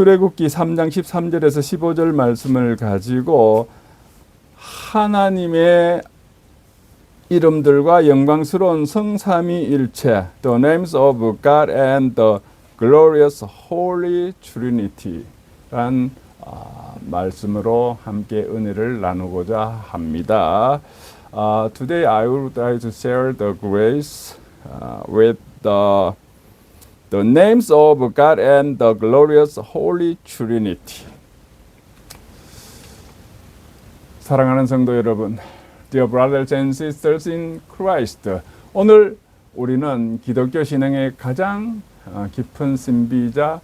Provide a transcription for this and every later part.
출애굽기 3장 13절에서 15절 말씀을 가지고 하나님의 이름들과 영광스러운 성삼위일체, The names of God and the glorious Holy Trinity란 말씀으로 함께 은혜를 나누고자 합니다. Today I would like to share the grace with the names of God and the glorious Holy Trinity. 사랑하는 성도 여러분, Dear brothers and sisters in Christ, 오늘 우리는 기독교 신앙의 가장 깊은 신비자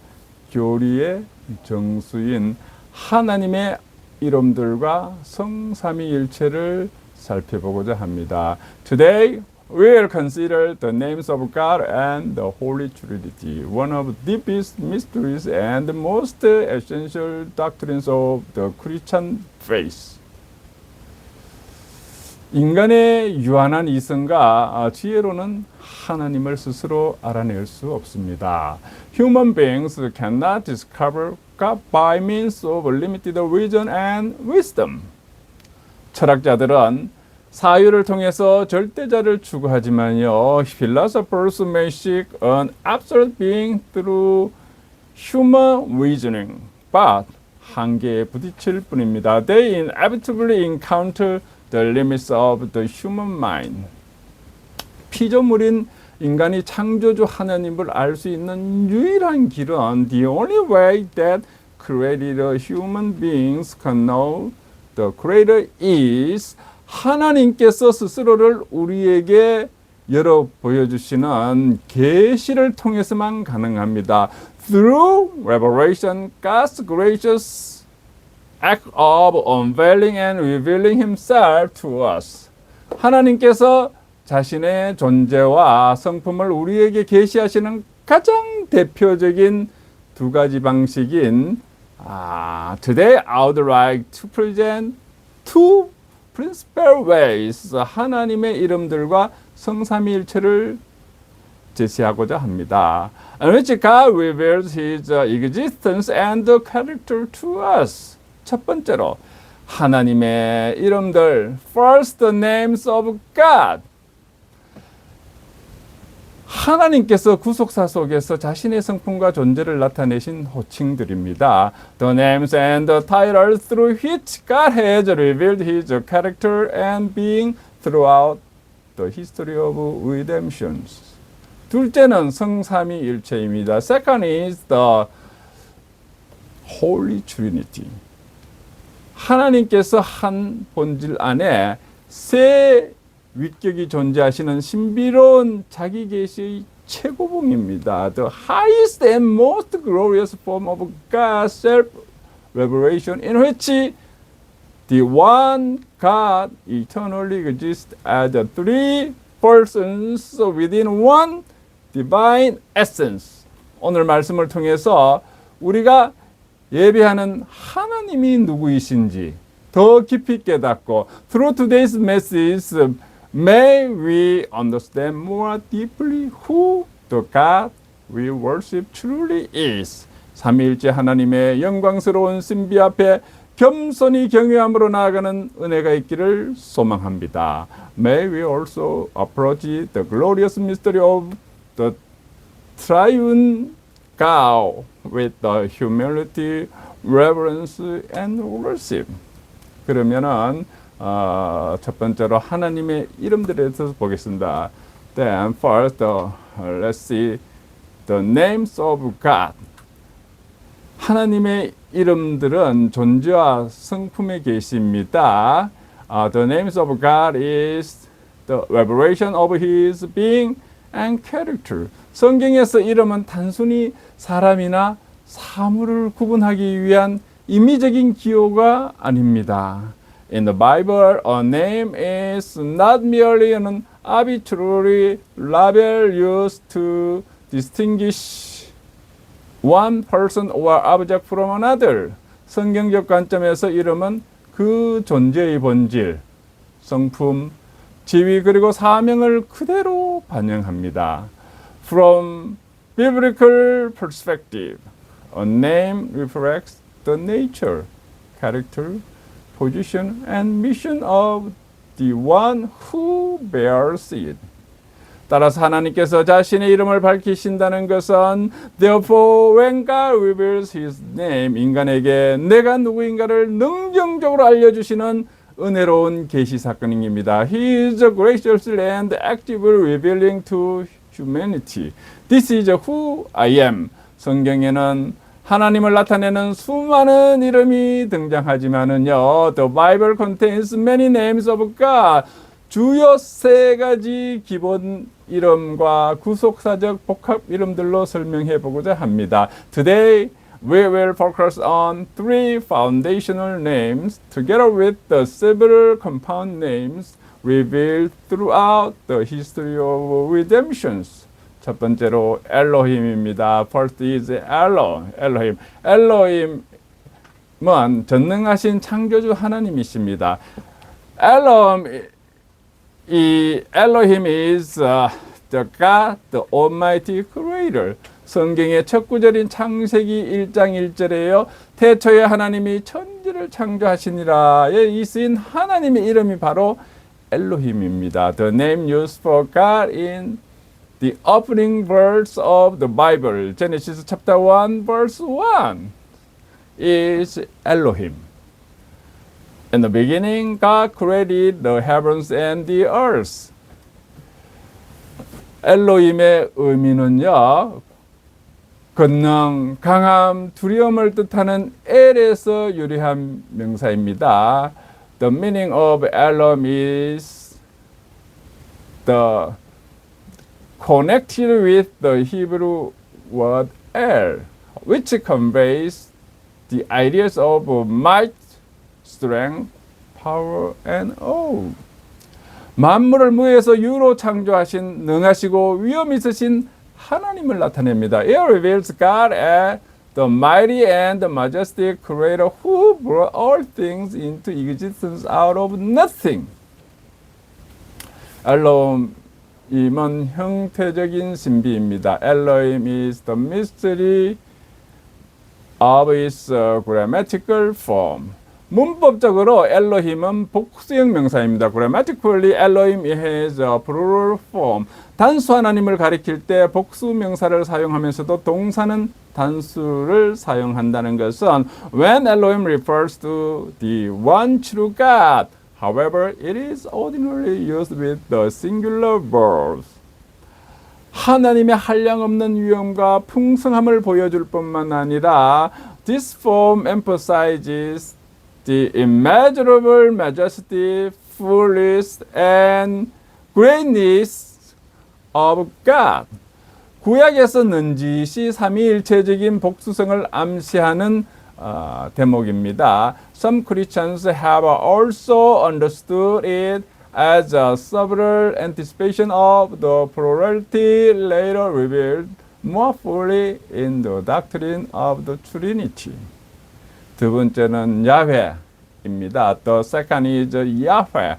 교리의 정수인 하나님의 이름들과 성삼위일체를 살펴보고자 합니다. Today we will consider the names of God and the Holy Trinity, one of the deepest mysteries and most essential doctrines of the Christian faith. 인간의 유한한 이성과 지혜로는 하나님을 스스로 알아낼 수 없습니다. Human beings cannot discover God by means of limited reason and wisdom. 철학자들은 사유를 통해서 절대자를 추구하지만요, philosophers may seek an absolute being through human reasoning, but 한계에 부딪힐 뿐입니다. They inevitably encounter the limits of the human mind. 피조물인 인간이 창조주 하나님을 알 수 있는 유일한 길은 the only way that created human beings can know the Creator is 하나님께서 스스로를 우리에게 열어 보여주시는 계시를 통해서만 가능합니다. Through revelation, God's gracious act of unveiling and revealing Himself to us. 하나님께서 자신의 존재와 성품을 우리에게 계시하시는 가장 대표적인 두 가지 방식인 Today I would like to present two principal ways 하나님의 이름들과 성삼위일체를 제시하고자 합니다. In which God reveals His existence and character to us. 첫 번째로 하나님의 이름들, first the names of God. 하나님께서 구속사 속에서 자신의 성품과 존재를 나타내신 호칭들입니다. The names and the titles through which God has revealed His character and being throughout the history of redemption. 둘째는 성삼위일체입니다. Second is the Holy Trinity. 하나님께서 한 본질 안에 세 위격이 존재하시는 신비로운 자기 계시의 최고봉입니다. The highest and most glorious form of God's self-revelation in which the one God eternally exists as the three persons within one divine essence. 오늘 말씀을 통해서 우리가 예배하는 하나님이 누구이신지 더 깊이 깨닫고 through today's message may we understand more deeply who the God we worship truly is. 삼위일체 하나님의 영광스러운 신비 앞에 겸손히 경외함으로 나아가는 은혜가 있기를 소망합니다. May we also approach the glorious mystery of the triune God with the humility, reverence, and worship. 그러면은 첫 번째로 하나님의 이름들에 대해서 보겠습니다. Then first, let's see the names of God. 하나님의 이름들은 존재와 성품의 계시입니다. The names of God is the revelation of His being and character. 성경에서 이름은 단순히 사람이나 사물을 구분하기 위한 임의적인 기호가 아닙니다. In the Bible, a name is not merely an arbitrary label used to distinguish one person or object from another. 성경적 관점에서 이름은 그 존재의 본질, 성품, 지위 그리고 사명을 그대로 반영합니다. From biblical perspective, A name reflects the nature, character, position, and mission of the one who bears it. 따라서 하나님께서 자신의 이름을 밝히신다는 것은 Therefore, when God reveals His name, 인간에게 내가 누구인가를 능정적으로 알려주시는 은혜로운 계시 사건입니다. He is graciously and actively revealing to humanity. This is who I am. 성경에는 하나님을 나타내는 수많은 이름이 등장하지만은요, The Bible contains many names of God. 주요 세 가지 기본 이름과 구속사적 복합 이름들로 설명해 보고자 합니다. Today we will focus on three foundational names together with the several compound names revealed throughout the history of redemptions. 첫 번째로 엘로힘입니다. First is 엘로힘. 엘로힘은 전능하신 창조주 하나님이십니다. Elohim is the God, the Almighty Creator. 성경의 첫 구절인 창세기 1장 1절에요. 태초에 하나님이 천지를 창조하시니라에 이 쓰인 하나님의 이름이 바로 엘로힘입니다. The name used for God in the opening verse of the Bible, Genesis chapter 1, verse 1, is Elohim. In the beginning, God created the heavens and the earth. 엘로힘의 의미는요, 권능, 강함, 두려움을 뜻하는 엘에서 유래한 명사입니다. The meaning of Elohim is the connected with the Hebrew word El, which conveys the ideas of might, strength, power, and awe. 만물을 무에서 유로 창조하신 능하시고 위엄 있으신 하나님을 나타냅니다. It reveals God as the mighty and the majestic creator who brought all things into existence out of nothing. 엘로힘은 형태적인 신비입니다. Elohim is the mystery of its grammatical form. 문법적으로 엘로힘은 복수형 명사입니다. Grammatically, Elohim has a plural form. 단수 하나님을 가리킬 때 복수 명사를 사용하면서도 동사는 단수를 사용한다는 것은 when Elohim refers to the one true God, however, it is ordinarily used with the singular verbs. 하나님의 한량없는 위엄과 풍성함을 보여줄 뿐만 아니라 this form emphasizes the immeasurable majesty, fullness, and greatness of God. 구약에서 넌지시 삼위일체적인 복수성을 암시하는 대목입니다. Some Christians have also understood it as a several anticipation of the plurality later revealed more fully in the doctrine of the Trinity. 두 번째는 야훼입니다. The second is Yahweh.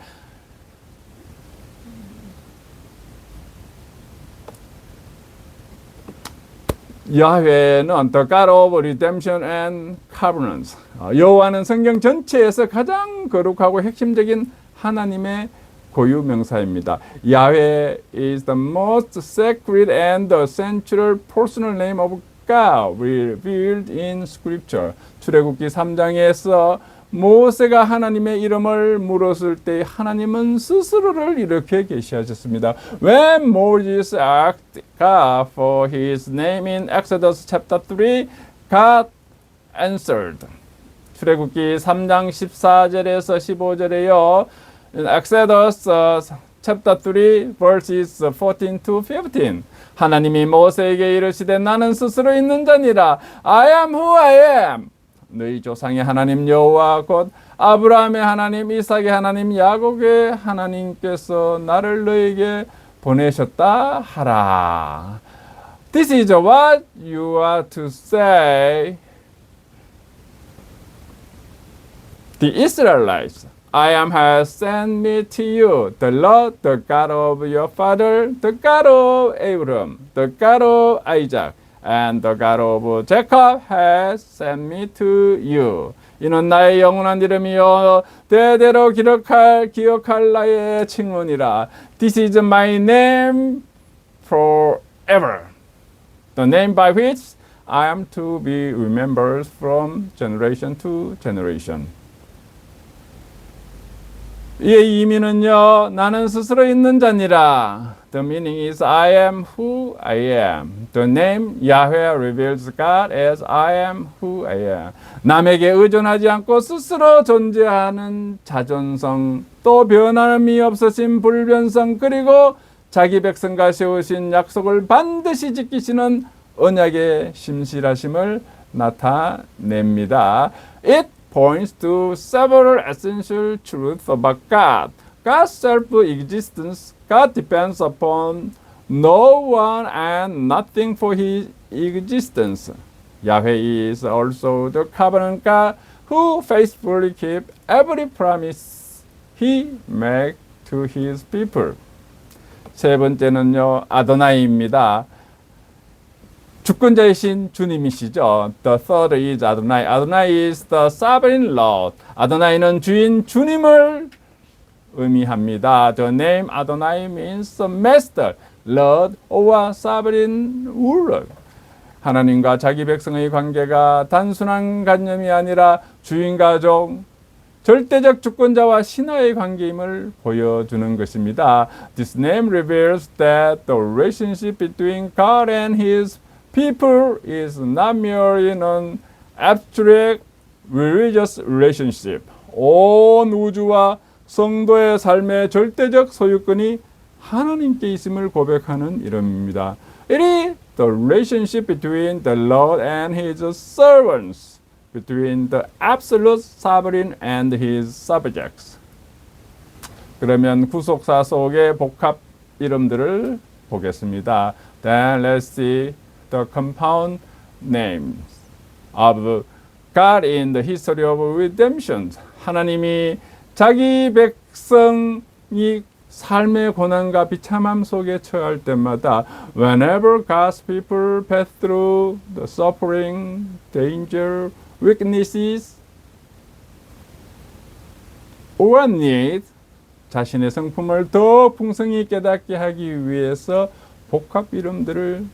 야훼는 The God of Redemption and Covenants. 여호와는 성경 전체에서 가장 거룩하고 핵심적인 하나님의 고유 명사입니다. Yahweh is the most sacred and the central personal name of God revealed in Scripture. 출애굽기 3장에서 모세가 하나님의 이름을 물었을 때 하나님은 스스로를 이렇게 계시하셨습니다. When Moses asked God for his name in Exodus chapter 3, God answered. 출애굽기 3장 14절에서 15절에요. In Exodus chapter 3 verses 14 to 15. 하나님이 모세에게 이르시되 나는 스스로 있는 자니라. I am who I am. 너희 조상의 하나님 여호와 곧 아브라함의 하나님, 이삭의 하나님, 야곱의 하나님께서 나를 너에게 보내셨다 하라. This is what you are to say. The Israelites. I am has sent me to you, the Lord, the God of your father, the God of Abraham, the God of Isaac. and the God of Jacob has sent me to you. 이는 나의 영원한 이름이요 대대로 기억할 나의 칭언이라. This is my name forever. The name by which I am to be remembered from generation to generation. 이의 의미는요, 나는 스스로 있는 자니라. The meaning is I am who I am. The name Yahweh reveals God as I am who I am. 남에게 의존하지 않고 스스로 존재하는 자존성, 또 변함이 없으신 불변성, 그리고 자기 백성과 세우신 약속을 반드시 지키시는 언약의 심실하심을 나타냅니다. It points to several essential truths about God. God's self-existence. God depends upon no one and nothing for his existence. Yahweh is also the covenant God who faithfully keeps every promise he makes to his people. 세 번째는요, 아도나이입니다. 주권자이신 주님이시죠. The third is Adonai. Adonai is the sovereign Lord. 아도나이는 주인 주님을 의미합니다. The name Adonai means master, Lord, or sovereign ruler. 하나님과 자기 백성의 관계가 단순한 관념이 아니라 주인 가족, 절대적 주권자와 신하의 관계임을 보여주는 것입니다. This name reveals that the relationship between God and His people is not merely an abstract religious relationship. 온 우주와 성도의 삶의 절대적 소유권이 하나님께 있음을 고백하는 이름입니다. It is the relationship between the Lord and His servants, between the absolute sovereign and His subjects. 그러면 구속사 속의 복합 이름들을 보겠습니다. Then let's see the compound names of God in the history of redemption. 하나님이 자기 백성이 삶의 고난과 비참함 속에 처할 때마다 whenever God's people pass through the suffering, danger, weaknesses, or need, 자신의 성품을 더 풍성히 깨닫게 하기 위해서 복합 이름들을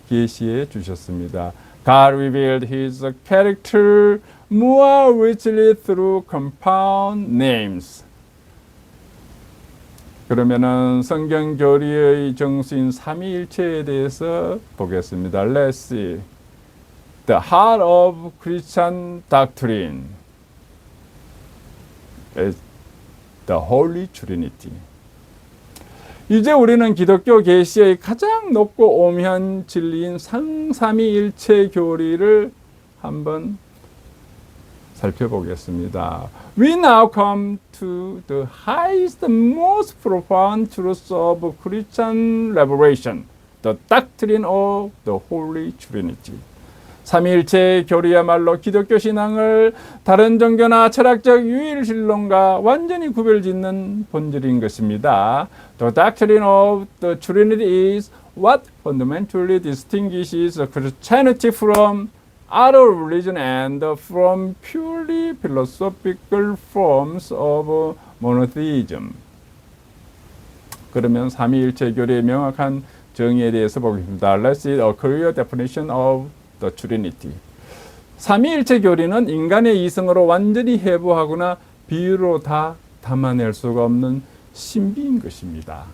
계시해 주셨습니다. God revealed His character more richly through compound names. 그러면은 성경 교리의 정수인 삼위일체에 대해서 보겠습니다. Let's see. The heart of Christian doctrine is the Holy Trinity. 이제 우리는 기독교 계시의 가장 높고 오묘한 진리인 삼위일체 교리를 한번 살펴보겠습니다. We now come to the highest, most profound truths of Christian revelation, the doctrine of the Holy Trinity. 삼위일체 교리야말로 기독교 신앙을 다른 종교나 철학적 유일신론과 완전히 구별짓는 본질인 것입니다. The doctrine of the Trinity is what fundamentally distinguishes Christianity from other religion and from purely philosophical forms of monotheism. 그러면 삼위일체 교리의 명확한 정의에 대해서 보겠습니다. Let's see a clear definition of the Trinity. 삼위일체 교리는 인간의 이성으로 완전히 해부하거나 비유로 다 담아낼 수가 없는 신비인 것입니다.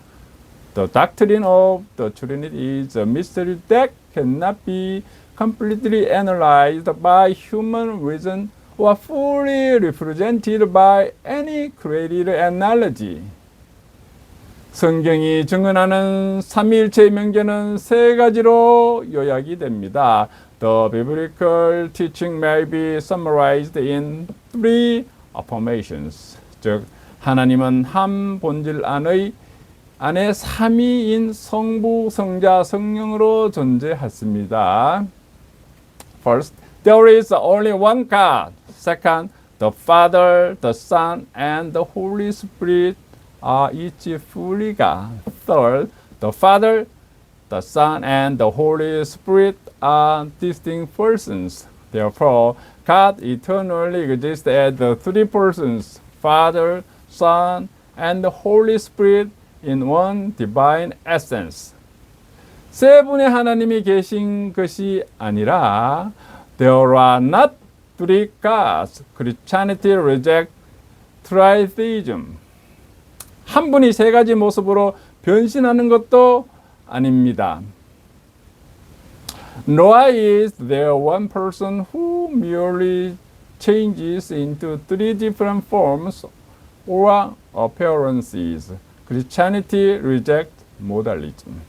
The doctrine of the Trinity is a mystery that cannot be completely analyzed by human reason or fully represented by any created analogy. 성경이 증언하는 삼위일체의 명제는 세 가지로 요약이 됩니다. The biblical teaching may be summarized in three affirmations. 즉, 하나님은 한 본질 안에 삼위인 성부, 성자, 성령으로 존재하십니다. First, there is only one God. Second, the Father, the Son, and the Holy Spirit are each fully God. Third, the Father the Son and the Holy Spirit are distinct persons. Therefore, God eternally exists as the three persons, Father, Son, and the Holy Spirit in one divine essence. 세 분의 하나님이 계신 것이 아니라 There are not three gods. Christianity rejects tritheism. 한 분이 세 가지 모습으로 변신하는 것도 아닙니다. Nor is there one person who merely changes into three different forms or appearances. Christianity rejects modalism.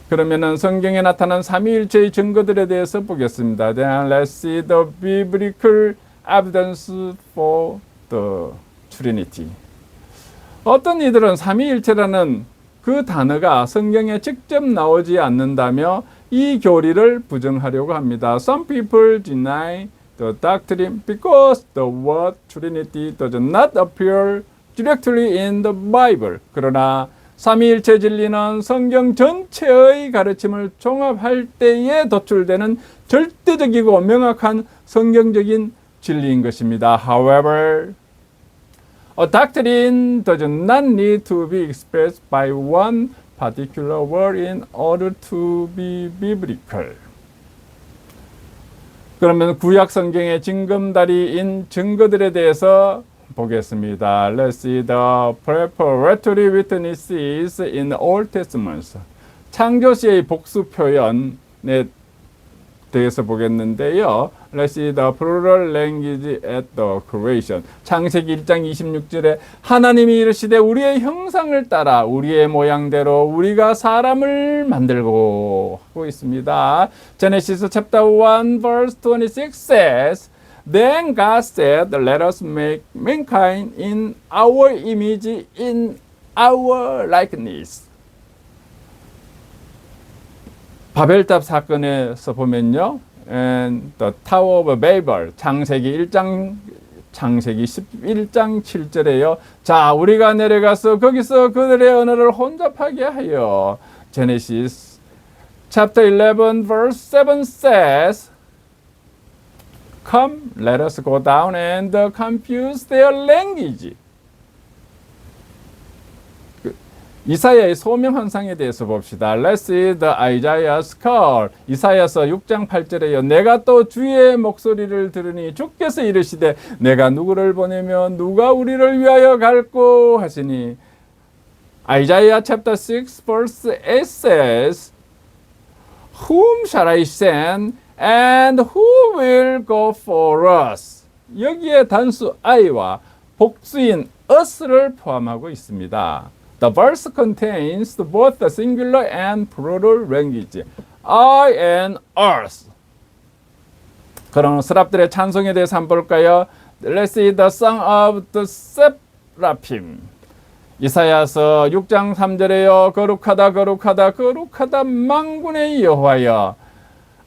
그러면은 성경에 나타난 삼위일체의 증거들에 대해서 보겠습니다. Then let's see the biblical evidence for the Trinity. 어떤 이들은 삼위일체라는 그 단어가 성경에 직접 나오지 않는다며 이 교리를 부정하려고 합니다. Some people deny the doctrine because the word Trinity does not appear directly in the Bible. 그러나 삼위일체 진리는 성경 전체의 가르침을 종합할 때에 도출되는 절대적이고 명확한 성경적인 진리인 것입니다. However, a doctrine does not need to be expressed by one particular word in order to be biblical. 그러면 구약 성경의 징검다리인 증거들에 대해서 보겠습니다. Let's see the preparatory witnesses in the Old Testament. 창조시의 복수 표현에 대해서 보겠는데요. Let's see the plural language at the creation. 창세기 1장 26절에 하나님이 이르시되 우리의 형상을 따라 우리의 모양대로 우리가 사람을 만들고 하고 있습니다. Genesis chapter 1 verse 26 says Then God said, Let us make mankind in our image, in our likeness. 바벨탑 사건에서 보면요. And the Tower of Babel, 창세기 11장 7절에요. 자, 우리가 내려가서 거기서 그들의 언어를 혼잡하게 하여. Genesis chapter 11 verse 7 says, Come, let us go down and confuse their language. 이사야의 소명 현상에 대해서 봅시다. Let's see the Isaiah's call. 이사야서 6장 8절에요. 내가 또 주의 목소리를 들으니 주께서 이르시되 내가 누구를 보내면 누가 우리를 위하여 갈고 하시니. Isaiah chapter 6 verse 8 says, Whom shall I send? And who will go for us? 여기에 단수 I와 복수인 us를 포함하고 있습니다. The verse contains both the singular and plural language, I and us. 그럼 스랍들의 찬송에 대해서 한번 볼까요? Let's see the song of the seraphim. 이사야서 6장 3절에요. 거룩하다 거룩하다 거룩하다 만군의 여호와여.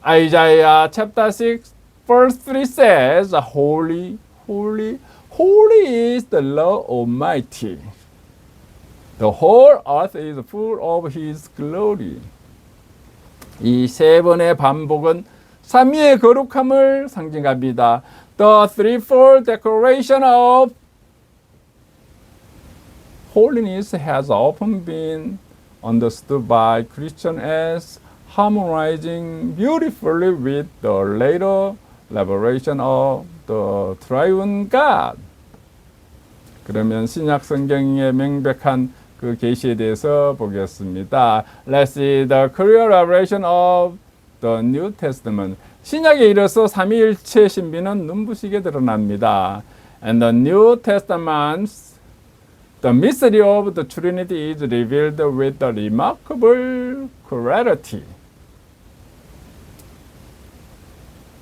Isaiah chapter 6 verse 3 says, Holy, holy, holy is the Lord Almighty. The whole earth is full of His glory. 이 세 번의 반복은 삼위의 거룩함을 상징합니다. The threefold declaration of holiness has often been understood by Christians as harmonizing beautifully with the later revelation of the triune God. 그러면 신약 성경의 명백한 그 계시에 대해서 보겠습니다. Let's see the clear revelation of the New Testament. 신약에 이르러서 삼위일체 신비는 눈부시게 드러납니다. And the New Testament, the mystery of the Trinity is revealed with a remarkable clarity.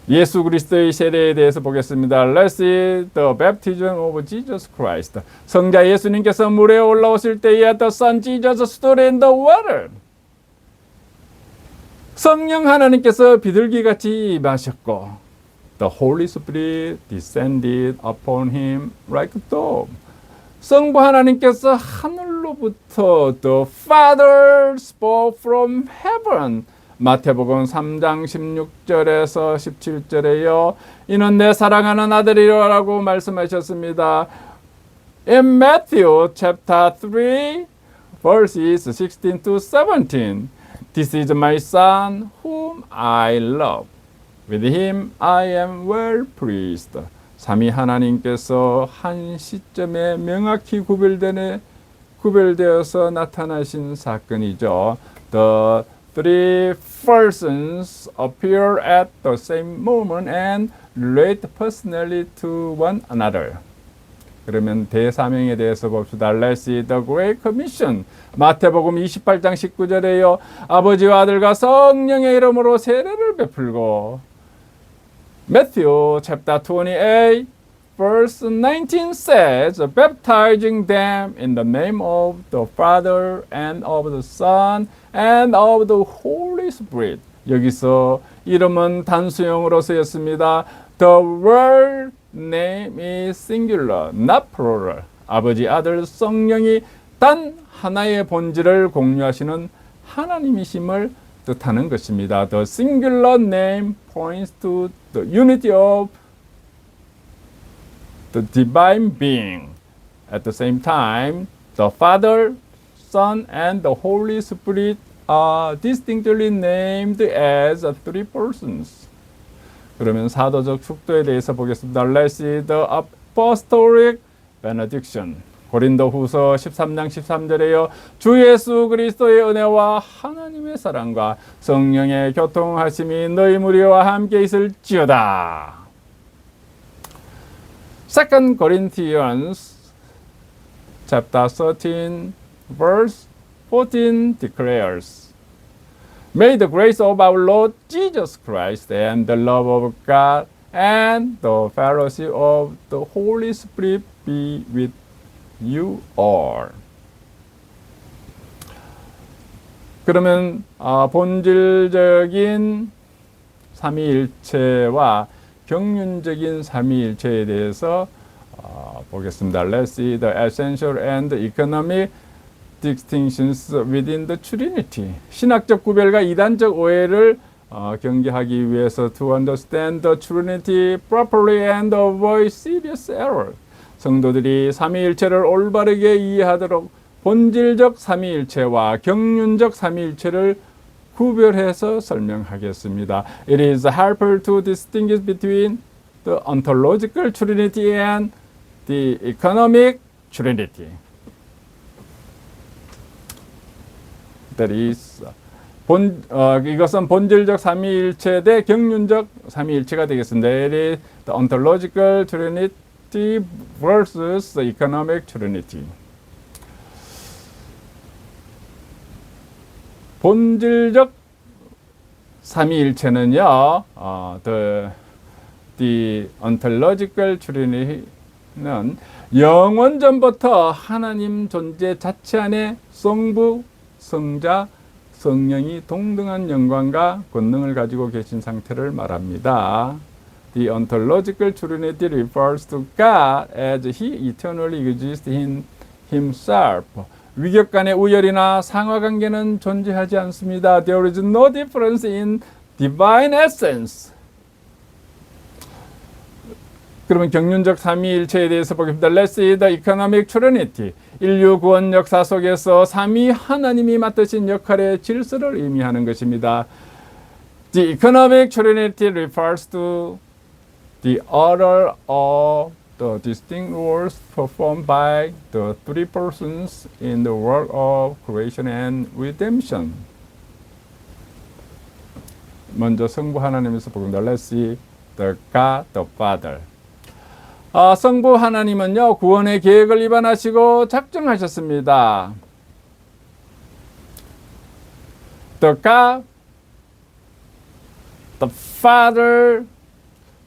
예수 그리스도의 세례에 대해서 보겠습니다. Let's see the baptism of Jesus Christ. 성자 예수님께서 물에 올라오실 때에 the Son Jesus stood in the water. 성령 하나님께서 비둘기같이 임하셨고 The Holy Spirit descended upon him like a dove. 성부 하나님께서 하늘로 하늘로부터 the Father spoke from heaven. 마태복음 3장 16절에서 17절에요. 이는 내 사랑하는 아들이라고 말씀하셨습니다. In Matthew chapter 3 verses 16 to 17. This is my son whom I love. With him I am well pleased. 삼위 하나님께서 한 시점에 명확히 구별되어서 나타나신 사건이죠. The three persons appear at the same moment and relate personally to one another. 그러면 대사명에 대해서 봅시다. Let's see the Great Commission. 마태복음 28장 19절에요. 아버지와 아들과 성령의 이름으로 세례를 베풀고. Matthew chapter 28 verse 19 says, baptizing them in the name of the Father and of the Son and of the Holy Spirit. 여기서 이름은 단수형으로 쓰였습니다. The word name is singular, not plural. 아버지, 아들, 성령이 단 하나의 본질을 공유하시는 하나님이심을 뜻하는 것입니다. The singular name points to the unity of the divine being. At the same time, the Father, Son, and the Holy Spirit are distinctly named as three persons. 그러면 사도적 축도에 대해서 보겠습니다. Let's see the apostolic benediction. 고린도후서 13장 13절에요. 주 예수 그리스도의 은혜와 하나님의 사랑과 성령의 교통하심이 너희 무리와 함께 있을지어다. 2 Corinthians chapter 13 verse 14 declares, May the grace of our Lord Jesus Christ and the love of God and the fellowship of the Holy Spirit be with you all. 그러면 본질적인 삼위일체와 경륜적인 삼위일체에 대해서 보겠습니다. Let's see the essential and economic distinctions within the Trinity. 신학적 구별과 이단적 오해를 경계하기 위해서 to understand the Trinity properly and avoid serious error. 성도들이 삼위일체를 올바르게 이해하도록 본질적 삼위일체와 경륜적 삼위일체를 구별해서 설명하겠습니다. It is helpful to distinguish between the ontological Trinity and the economic Trinity. That is, 이것은 본질적 삼위일체 대 경륜적 삼위일체가 되겠습니다. It is the ontological Trinity versus the economic Trinity. 본질적 삼위일체는요, the ontological Trinity는 영원전부터 하나님 존재 자체 안에 성부, 성자, 성령이 동등한 영광과 권능을 가지고 계신 상태를 말합니다. The ontological Trinity refers to God as He eternally exists in Himself. 위격 간의 우열이나 상하관계는 존재하지 않습니다. There is no difference in divine essence. 그러면 경륜적 삼위일체에 대해서 보겠습니다. Let's see the economic Trinity. 인류 구원 역사 속에서 삼위 하나님이 맡으신 역할의 질서를 의미하는 것입니다. The economic Trinity refers to the order of the distinct roles performed by the three persons in the work of creation and redemption. 먼저 성부 하나님에서 보겠습니다. Let's see the God, the Father. 성부 하나님은요, 구원의 계획을 입안하시고 작정하셨습니다. The God, the Father,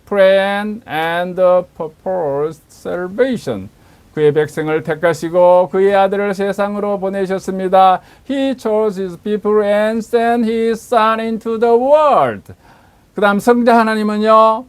plan and proposed salvation. 그의 백성을 택하시고 그의 아들을 세상으로 보내셨습니다. He chose his people and sent his son into the world. 그 다음 성자 하나님은요,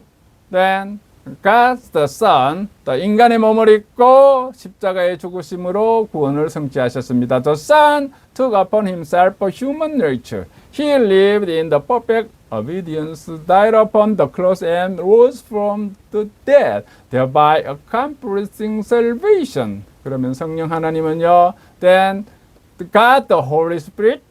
then God the Son, the 인간의 몸을 입고 십자가의 죽으심으로 구원을 성취하셨습니다. The Son took upon himself a human nature. He lived in the perfect obedience, died upon the cross and rose from the dead, thereby accomplishing salvation. 그러면 성령 하나님은요, then God the Holy Spirit,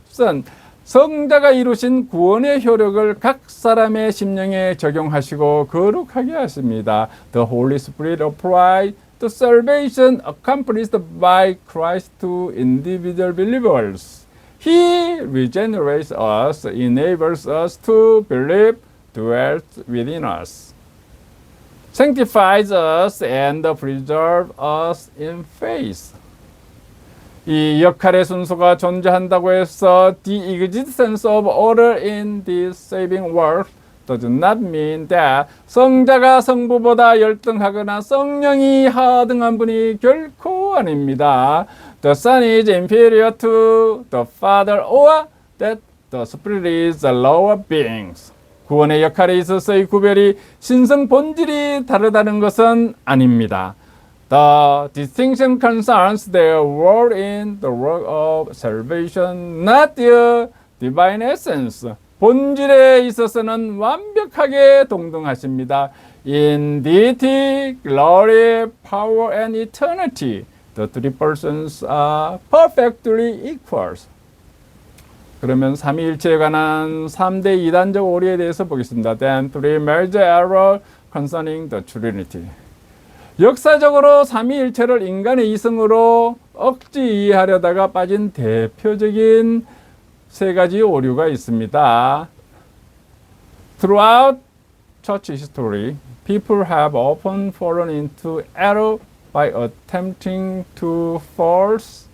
Son, 성자가 이루신 구원의 효력을 각 사람의 심령에 적용하시고 거룩하게 하십니다. The Holy Spirit applied the salvation accomplished by Christ to individual believers. He regenerates us, enables us to believe, dwells within us, sanctifies us, and preserves us in faith. 이 역할의 순서가 존재한다고 해서 the existence of order in this saving work does not mean that 성자가 성부보다 열등하거나 성령이 하등한 분이 결코 아닙니다. The Son is inferior to the Father or that the Spirit is the lower beings. 구원의 역할에 있어서의 구별이 신성 본질이 다르다는 것은 아닙니다. The distinction concerns their role in the work of salvation, not their divine essence. 본질에 있어서는 완벽하게 동등하십니다. In deity, glory, power, and eternity, the three persons are perfectly equals. 그러면 삼위일체에 관한 3대 이단적 오류에 대해서 보겠습니다. Then three major errors concerning the Trinity. 역사적으로 삼위일체를 인간의 이성으로 억지 이해하려다가 빠진 대표적인 세 가지 오류가 있습니다. Throughout church history, people have often fallen into error by attempting to force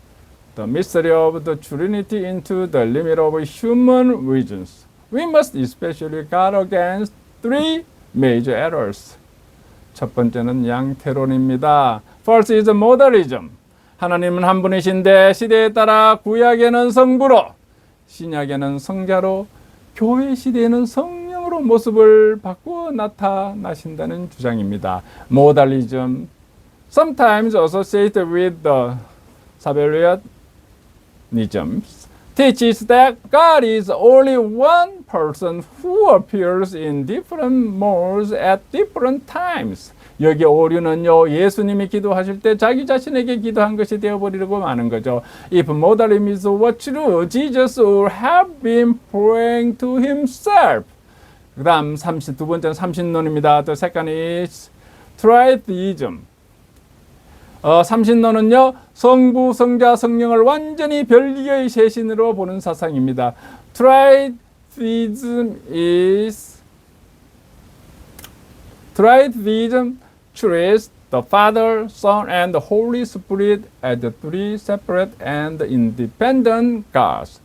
the mystery of the Trinity into the limit of human reasons. We must especially guard against three major errors. 첫 번째는 양태론입니다. First is modalism. 하나님은 한 분이신데 시대에 따라 구약에는 성부로, 신약에는 성자로, 교회 시대에는 성령으로 모습을 바꾸어 나타나신다는 주장입니다. Modalism, sometimes associated with the Sabellianism, teaches that God is only one person who appears in different modes at different times. 여기 오류는요, 예수님이 기도하실 때 자기 자신에게 기도한 것이 되어버리려고 하는 거죠. If modalism were true, Jesus would have been praying to himself. 그 다음 두 번째는 삼신론입니다. The second is tritheism. 삼신론은요, 성부, 성자, 성령을 완전히 별개의 셋신으로 보는 사상입니다. Tritheism treats the Father, Son, and the Holy Spirit as the three separate and independent gods.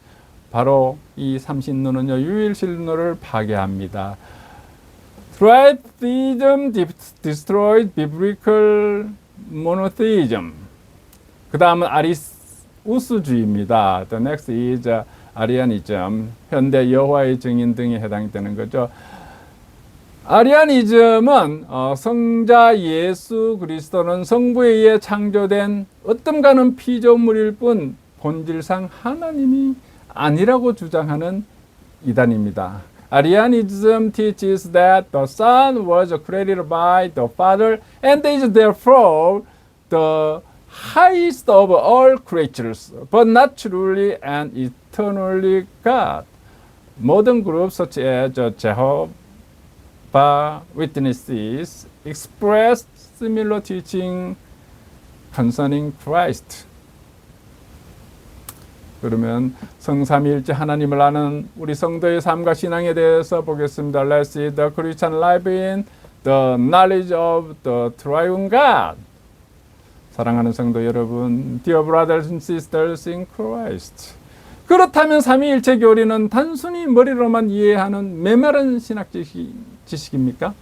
바로 이 삼신론은요, 유일신론을 파괴합니다. Tritheism destroys biblical monotheism. 그 다음은 아리우스주의입니다. The next is 아리아니즘. 현대 여호와의 증인 등에 해당되는 거죠. 아리아니즘은 성자 예수 그리스도는 성부에 의해 창조된 어떤가는 피조물일 뿐 본질상 하나님이 아니라고 주장하는 이단입니다. Arianism teaches that the Son was created by the Father and is therefore the highest of all creatures, but not truly and eternally God. Modern groups such as Jehovah's Witnesses express similar teaching concerning Christ. 그러면 성삼위일체 하나님을 아는 우리 성도의 삶과 신앙에 대해서 보겠습니다. Let's see the Christian life in the knowledge of the triune God. 사랑하는 성도 여러분, dear brothers and sisters in Christ. 그렇다면 삼위일체 교리는 단순히 머리로만 이해하는 메마른 신학 지식입니까?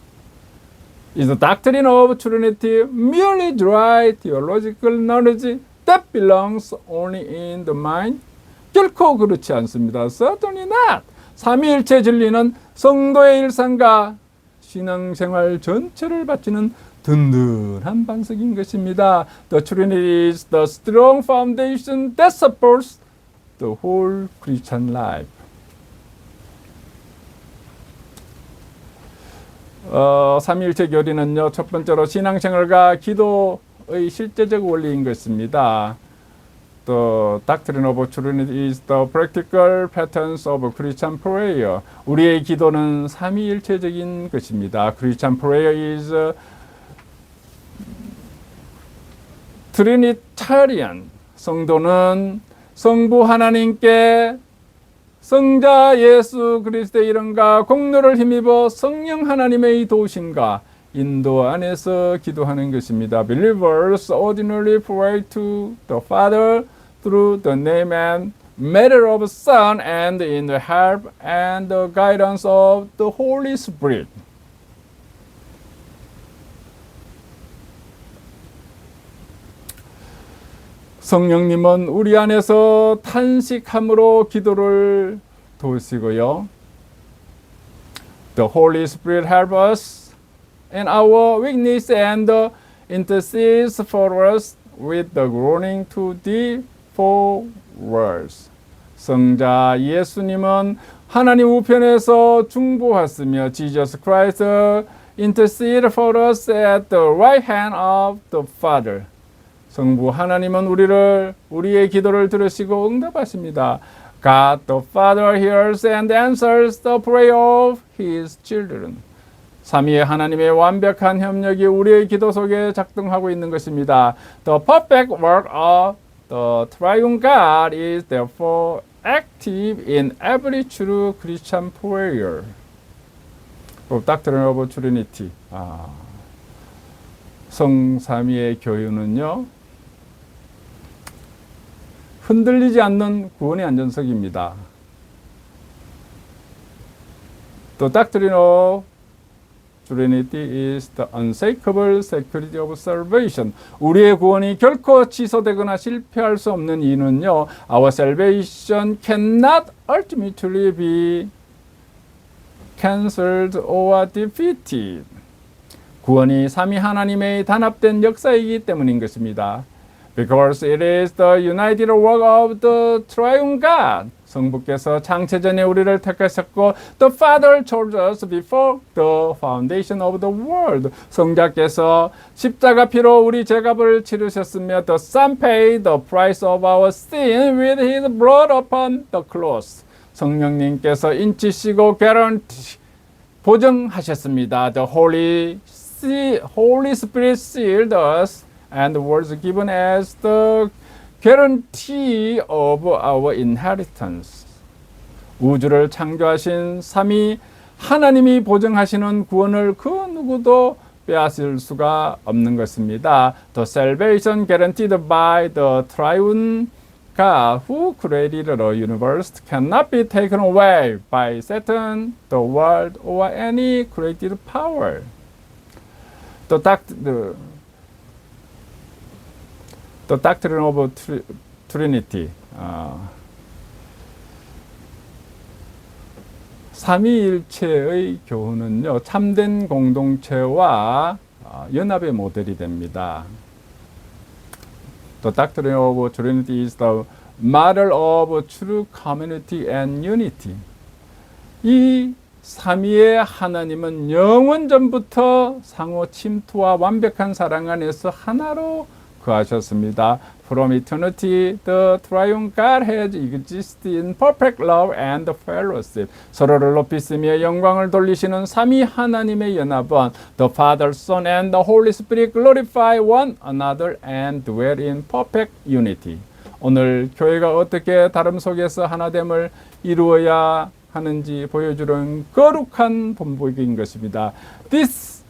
Is the doctrine of Trinity merely dry theological knowledge that belongs only in the mind? 결코 그렇지 않습니다. Certainly not. 삼위일체 진리는 성도의 일상과 신앙생활 전체를 바치는 든든한 반석인 것입니다. The Trinity is the strong foundation that supports the whole Christian life. 삼위일체 교리는요, 첫 번째로 신앙생활과 기도의 실제적 원리인 것입니다. The doctrine of Trinity is the practical patterns of Christian prayer. 우리의 기도는 삼위일체적인 것입니다. Christian prayer is Trinitarian. 성도는 성부 하나님께 성자 예수 그리스도의 이름과 공로를 힘입어 성령 하나님의 도우심과 인도 안에서 기도하는 것입니다. Believers ordinarily pray to the Father through the name and matter of Son and in the help and the guidance of the Holy Spirit. 성령님은 우리 안에서 탄식함으로 기도를 도우시고요. The Holy Spirit help us in our weakness and intercedes for us with the groaning too deep for words. 성자 예수님은 하나님 우편에서 중보하시며 Jesus Christ intercede for us at the right hand of the Father. 성부 하나님은 우리의 기도를 들으시고 응답하십니다. God the Father hears and answers the prayer of His children. 삼위의 하나님의 완벽한 협력이 우리의 기도 속에 작동하고 있는 것입니다. The perfect work of the triune God is therefore active in every true Christian prayer. Doctrine of Trinity. 성삼위의 교훈은요, 흔들리지 않는 구원의 안전석입니다. The doctrine of Trinity is the unshakable security of salvation. 우리의 구원이 결코 취소되거나 실패할 수 없는 이유는요, Our salvation cannot ultimately be cancelled or defeated. 구원이 삼위 하나님의 단합된 역사이기 때문인 것입니다. Because it is the united work of the triune God. 성부께서 창세전에 우리를 택하셨고 The Father chose us before the foundation of the world. 성자께서 십자가 피로 우리 죄값을 치르셨으며 The Son paid the price of our sin with His blood upon the cross. 성령님께서 인치시고 guarantee 보증하셨습니다. The Holy Spirit sealed us and was given as the guarantee of our inheritance. 우주를 창조하신 삼위 하나님이 보증하시는 구원을 그 누구도 빼앗을 수가 없는 것입니다. The salvation guaranteed by the triune God who created the universe cannot be taken away by Satan, the world, or any created power. The doctrine of Trinity. 삼위일체의 교훈은요, 참된 공동체와 연합의 모델이 됩니다. The doctrine of Trinity is the model of true community and unity. 이 삼위의 하나님은 영원 전부터 상호 침투와 완벽한 사랑 안에서 하나로 거하셨습니다. From eternity, the triune God has existed in perfect love and fellowship. 서로를 높이시며 영광을 돌리시는 삼위 하나님의 연합은 The Father, Son, and the Holy Spirit glorify one another and dwell in perfect unity. 오늘 교회가 어떻게 다름 속에서 하나됨을 이루어야 하는지 보여주는 거룩한 본보기인 것입니다. This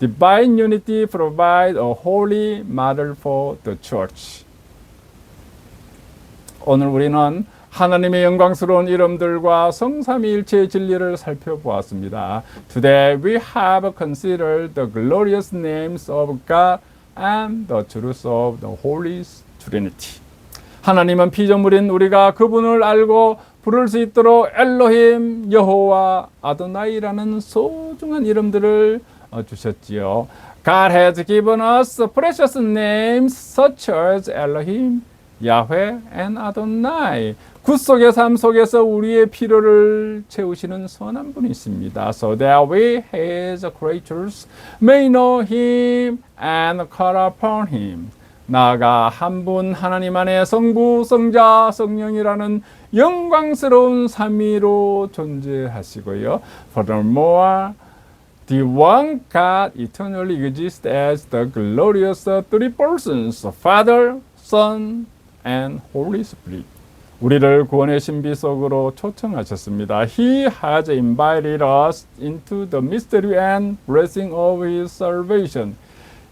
Divine unity provides a holy model for the church. 오늘 우리는 하나님의 영광스러운 이름들과 성삼위일체의 진리를 살펴보았습니다. Today we have considered the glorious names of God and the truth of the Holy Trinity. 하나님은 피조물인 우리가 그분을 알고 부를 수 있도록 엘로힘, 여호와, 아도나이라는 소중한 이름들을 주셨지요. God has given us precious names such as Elohim, Yahweh, and Adonai. 굿속의 삶 속에서 우리의 필요를 채우시는 선한 분이 있습니다. So that we, His creatures, may know Him and call upon Him. 나아가 한 분 하나님 안에 성부, 성자, 성령이라는 영광스러운 삼위로 존재하시고요. Furthermore, the one God eternally exists as the glorious three persons, Father, Son, and Holy Spirit. 우리를 구원의 신비 속으로 초청하셨습니다. He has invited us into the mystery and blessing of His salvation.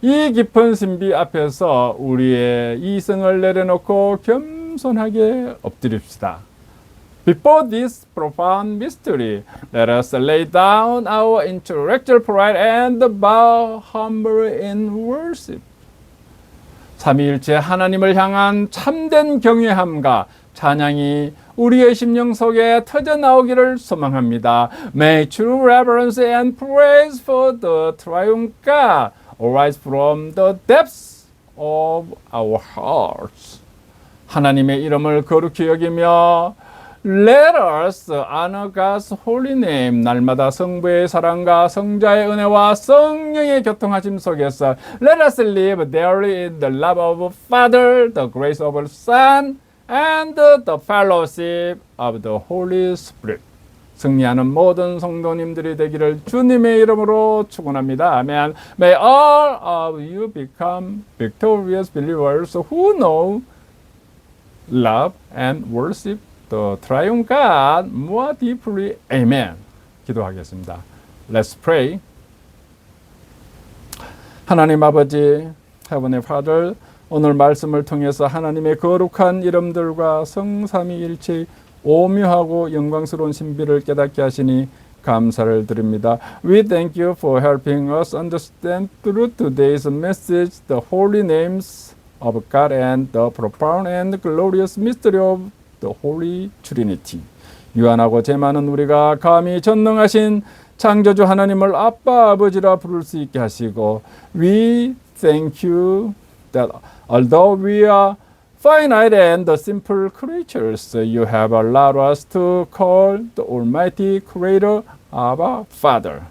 이 깊은 신비 앞에서 우리의 이성을 내려놓고 겸손하게 엎드립시다. Before this profound mystery, let us lay down our intellectual pride and bow humbly in worship. 삼위일체 하나님을 향한 참된 경외함과 찬양이 우리의 심령 속에 터져 나오기를 소망합니다. May true reverence and praise for the triune God arise from the depths of our hearts. 하나님의 이름을 거룩히 여기며 Let us honor God's holy name. 날마다 성부의 사랑과 성자의 은혜와 성령의 교통하심 속에서 Let us live daily in the love of Father, the grace of the Son, and the fellowship of the Holy Spirit. 승리하는 모든 성도님들이 되기를 주님의 이름으로 축원합니다. 아멘. May all of you become victorious believers who know, love, and worship the triune God more deeply. Amen. 기도하겠습니다. Let's pray. 하나님 아버지, Heavenly Father, 오늘 말씀을 통해서 하나님의 거룩한 이름들과 성삼위일체의 오묘하고 영광스러운 신비를 깨닫게 하시니 감사를 드립니다. We thank you for helping us understand through today's message the holy names of God and the profound and glorious mystery of the Holy Trinity. 유한하고 죄 많은 우리가 감히 전능하신 창조주 하나님을 아빠 아버지라 부를 수 있게 하시고 We thank you that although we are finite and simple creatures, you have allowed us to call the Almighty Creator Abba Father.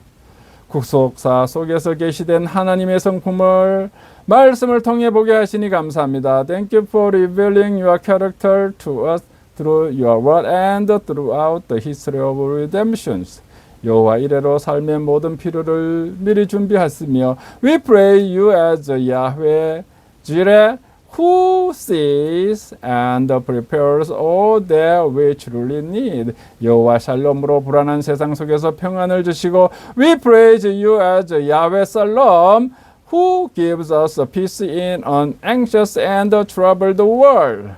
국속사 속에서 계시된 하나님의 성품을 말씀을 통해 보게 하시니 감사합니다. Thank you for revealing your character to us through your word and throughout the history of redemptions. 여호와 이래로 삶의 모든 필요를 미리 준비하시며 We pray you as Yahweh Jireh, who sees and prepares all that we truly need. 여호와 샬롬으로 불안한 세상 속에서 평안을 주시고 We praise you as Yahweh Shalom, who gives us peace in an anxious and troubled world.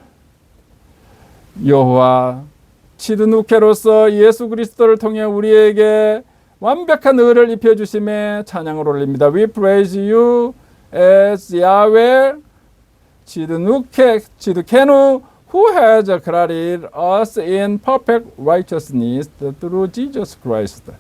여호와 치드누케로서 예수 그리스도를 통해 우리에게 완벽한 의를 입혀주심에 찬양을 올립니다. We praise you as Yahweh 치드케누 who has created us in perfect righteousness through Jesus Christ.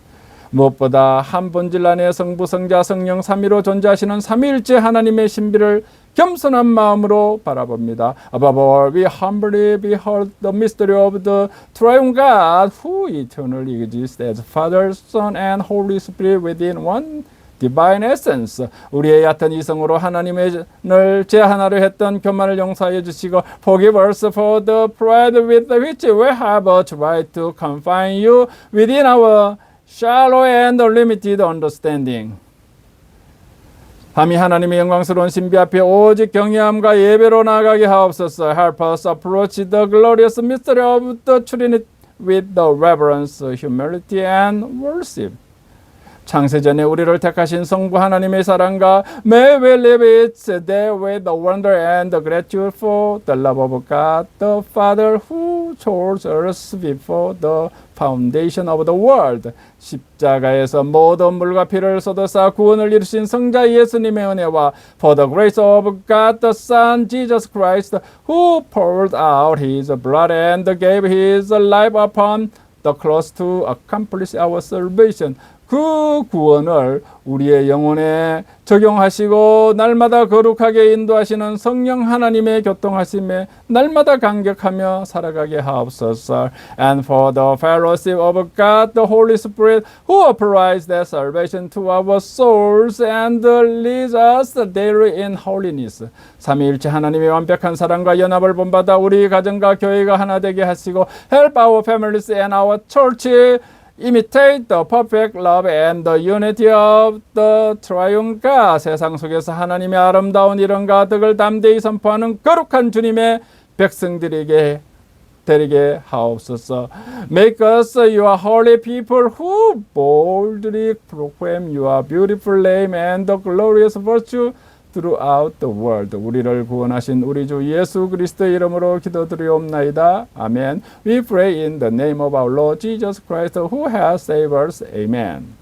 무엇보다 한 본질 안에 성부, 성자, 성령 삼위로 존재하시는 삼위일체 하나님의 신비를 겸손한 마음으로 바라봅니다. Above all, we humbly behold the mystery of the triune God who eternally exists as Father, Son, and Holy Spirit within one divine essence. 우리의 얕은 이성으로 하나님을 죄 하나로 했던 교만을 용서해 주시고 Forgive us for the pride with which we have tried to confine you within our shallow and limited understanding. 밤이 하나님의 영광스러운 신비 앞에 오직 경외함과 예배로 나아가게 하옵소서. Help us approach the glorious mystery of the Trinity with the reverence, humility, and worship. 창세전에 우리를 택하신 성부 하나님의 사랑과 May we live each day with the wonder and the gratitude for the love of God, the Father who chose us before the foundation of the world. 십자가에서 모든 물과 피를 쏟아사 구원을 이루신 성자 예수님의 은혜와 for the grace of God the Son Jesus Christ who poured out his blood and gave his life upon the cross to accomplish our salvation. 그 구원을 우리의 영혼에 적용하시고 날마다 거룩하게 인도하시는 성령 하나님의 교통하심에 날마다 감격하며 살아가게 하옵소서. And for the fellowship of God the Holy Spirit who applies that salvation to our souls and leads us daily in holiness. 삼위일체 하나님의 완벽한 사랑과 연합을 본받아 우리 가정과 교회가 하나 되게 하시고 help our families and our church imitate the perfect love and the unity of the triune God. 세상 속에서 하나님의 아름다운 이런 가득을 담대히 선포하는 거룩한 주님의 백성들에게 되게 하옵소서. Make us your holy people who boldly proclaim your beautiful name and the glorious virtue throughout the world. 우리를 구원하신 우리 주 예수 그리스도의 이름으로 기도드리옵나이다. 아멘. We pray in the name of our Lord Jesus Christ who has saved us. Amen.